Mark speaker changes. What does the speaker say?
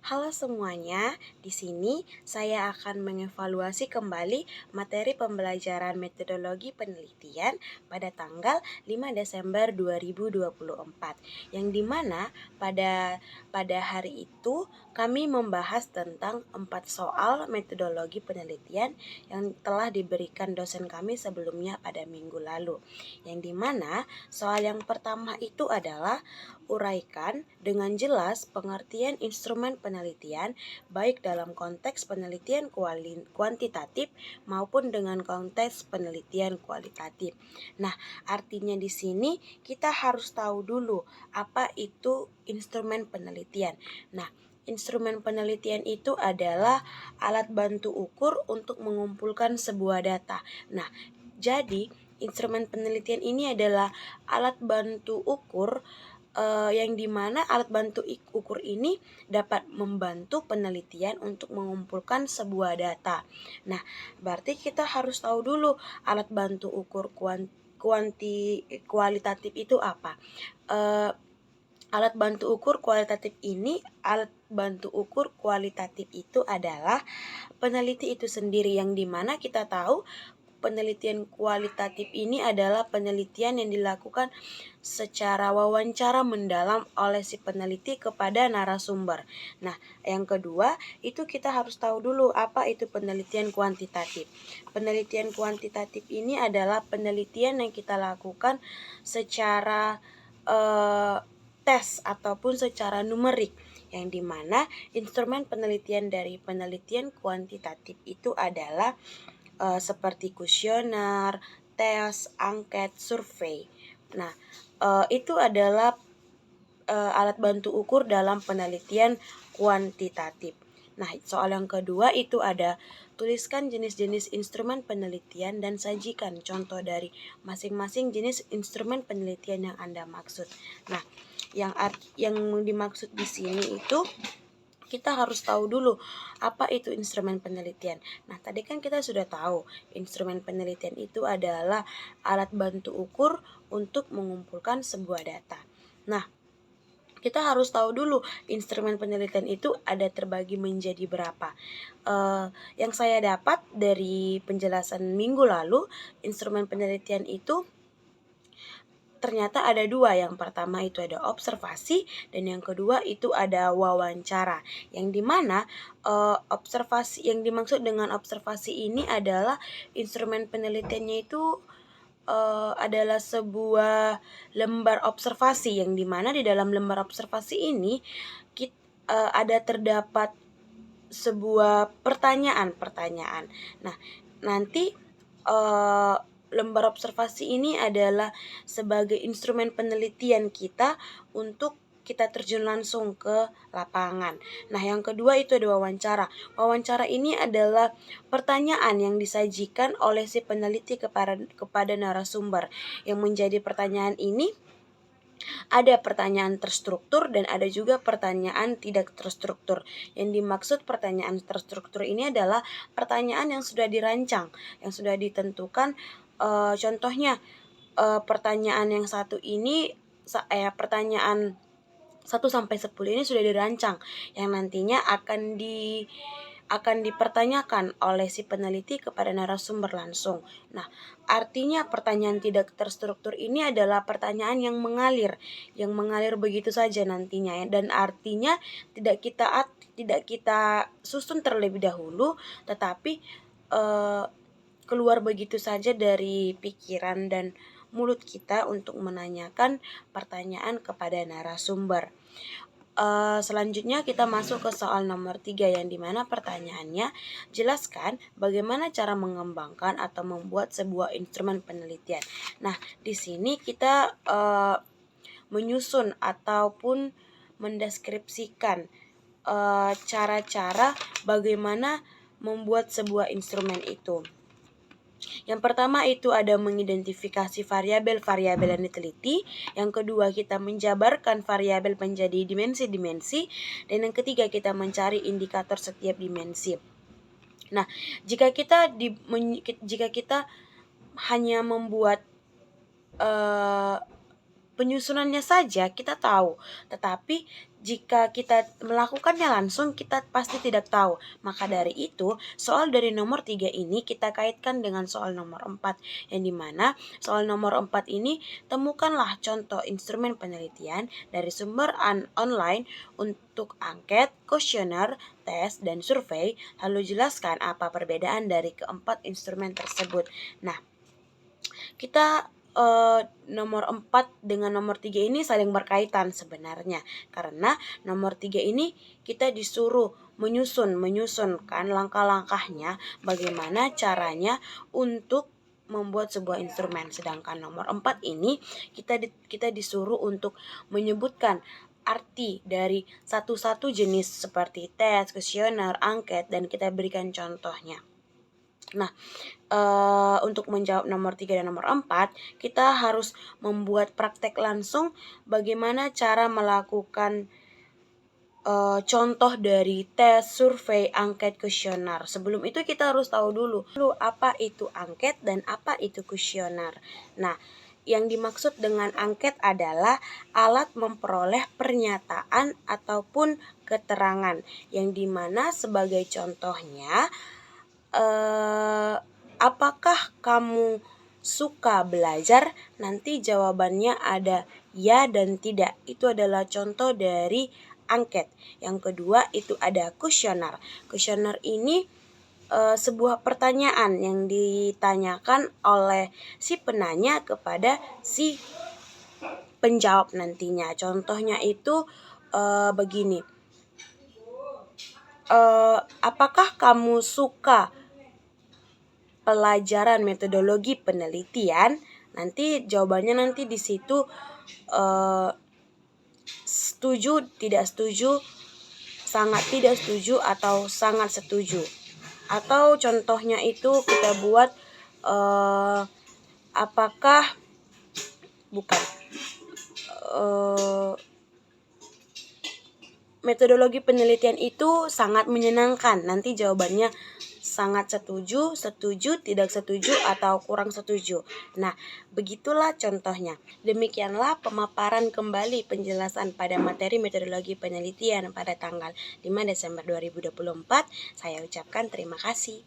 Speaker 1: Halo semuanya, di sini saya akan mengevaluasi kembali materi pembelajaran metodologi penelitian pada tanggal 5 Desember 2024, yang dimana pada hari itu kami membahas tentang 4 soal metodologi penelitian yang telah diberikan dosen kami sebelumnya pada minggu lalu, yang dimana soal yang pertama itu adalah uraikan dengan jelas pengertian instrumen penelitian baik dalam konteks penelitian kuantitatif maupun dengan konteks penelitian kualitatif. Nah, artinya di sini kita harus tahu dulu apa itu instrumen penelitian. Nah, instrumen penelitian itu adalah alat bantu ukur untuk mengumpulkan sebuah data. Nah, jadi instrumen penelitian ini adalah alat bantu ukur yang dimana alat bantu ukur ini dapat membantu penelitian untuk mengumpulkan sebuah data. Nah, berarti kita harus tahu dulu alat bantu ukur kualitatif itu apa. Alat bantu ukur kualitatif itu adalah peneliti itu sendiri, yang dimana kita tahu penelitian kualitatif ini adalah penelitian yang dilakukan secara wawancara mendalam oleh si peneliti kepada narasumber. Nah, yang kedua, itu kita harus tahu dulu apa itu penelitian kuantitatif. Penelitian kuantitatif ini adalah penelitian yang kita lakukan secara tes ataupun secara numerik, yang dimana instrumen penelitian dari penelitian kuantitatif itu adalah seperti kuesioner, tes, angket, survei. Nah, itu adalah alat bantu ukur dalam penelitian kuantitatif. Nah, soal yang kedua itu ada tuliskan jenis-jenis instrumen penelitian dan sajikan contoh dari masing-masing jenis instrumen penelitian yang Anda maksud. Nah, yang dimaksud di sini itu kita harus tahu dulu apa itu instrumen penelitian. Nah, tadi kan kita sudah tahu instrumen penelitian itu adalah alat bantu ukur untuk mengumpulkan sebuah data. Nah, kita harus tahu dulu instrumen penelitian itu ada terbagi menjadi berapa. Yang saya dapat dari penjelasan minggu lalu, instrumen penelitian itu ternyata ada dua. Yang pertama itu ada observasi dan yang kedua itu ada wawancara. Yang dimana observasi, yang dimaksud dengan observasi ini adalah instrumen penelitiannya itu adalah sebuah lembar observasi, yang dimana di dalam lembar observasi ini ada terdapat sebuah pertanyaan. Nah, nanti lembar observasi ini adalah sebagai instrumen penelitian kita untuk kita terjun langsung ke lapangan. Nah, yang kedua itu ada wawancara. Wawancara ini adalah pertanyaan yang disajikan oleh si peneliti kepada narasumber. Yang menjadi pertanyaan ini ada pertanyaan terstruktur dan ada juga pertanyaan tidak terstruktur. Yang dimaksud pertanyaan terstruktur ini adalah pertanyaan yang sudah dirancang, yang sudah ditentukan. Contohnya pertanyaan yang satu ini, pertanyaan 1-10 ini sudah dirancang, yang nantinya akan dipertanyakan oleh si peneliti kepada narasumber langsung. Nah, artinya pertanyaan tidak terstruktur ini adalah pertanyaan yang mengalir begitu saja nantinya ya, dan artinya tidak kita susun terlebih dahulu, tetapi keluar begitu saja dari pikiran dan mulut kita untuk menanyakan pertanyaan kepada narasumber. Selanjutnya kita masuk ke soal nomor 3, yang dimana pertanyaannya, jelaskan bagaimana cara mengembangkan atau membuat sebuah instrumen penelitian. Nah, di sini kita menyusun ataupun mendeskripsikan cara-cara bagaimana membuat sebuah instrumen itu. Yang pertama itu ada mengidentifikasi variabel-variabel yang diteliti. Yang kedua, kita menjabarkan variabel menjadi dimensi-dimensi. Dan yang ketiga, kita mencari indikator setiap dimensi. Nah, jika kita hanya membuat penyusunannya saja kita tahu, tetapi jika kita melakukannya langsung kita pasti tidak tahu. Maka dari itu, soal dari nomor 3 ini kita kaitkan dengan soal nomor 4, yang dimana soal nomor 4 ini temukanlah contoh instrumen penelitian dari sumber online untuk angket, kuesioner, tes, dan survei, lalu jelaskan apa perbedaan dari keempat instrumen tersebut. Nah, kita nomor 4 dengan nomor 3 ini saling berkaitan sebenarnya, karena nomor 3 ini kita disuruh menyusun kan langkah-langkahnya bagaimana caranya untuk membuat sebuah instrumen, sedangkan nomor 4 ini kita disuruh untuk menyebutkan arti dari satu-satu jenis seperti tes, kuesioner, angket, dan kita berikan contohnya. Nah, untuk menjawab nomor 3 dan nomor 4, kita harus membuat praktek langsung bagaimana cara melakukan contoh dari tes, survei, angket, kuesioner. Sebelum itu kita harus tahu dulu apa itu angket dan apa itu kuesioner. Nah, yang dimaksud dengan angket adalah alat memperoleh pernyataan ataupun keterangan, yang dimana sebagai contohnya, apakah kamu suka belajar? Nanti jawabannya ada ya dan tidak. Itu adalah contoh dari angket. Yang kedua itu ada kuesioner. Kuesioner ini sebuah pertanyaan yang ditanyakan oleh si penanya kepada si penjawab nantinya. Contohnya itu begini. Apakah kamu suka pelajaran metodologi penelitian? Nanti jawabannya nanti di situ setuju, tidak setuju, sangat tidak setuju, atau sangat setuju. Atau contohnya itu kita buat apakah metodologi penelitian itu sangat menyenangkan. Nanti jawabannya sangat setuju, setuju, tidak setuju, atau kurang setuju. Nah, begitulah contohnya. Demikianlah pemaparan kembali penjelasan pada materi metodologi penelitian pada tanggal 5 Desember 2024. Saya ucapkan terima kasih.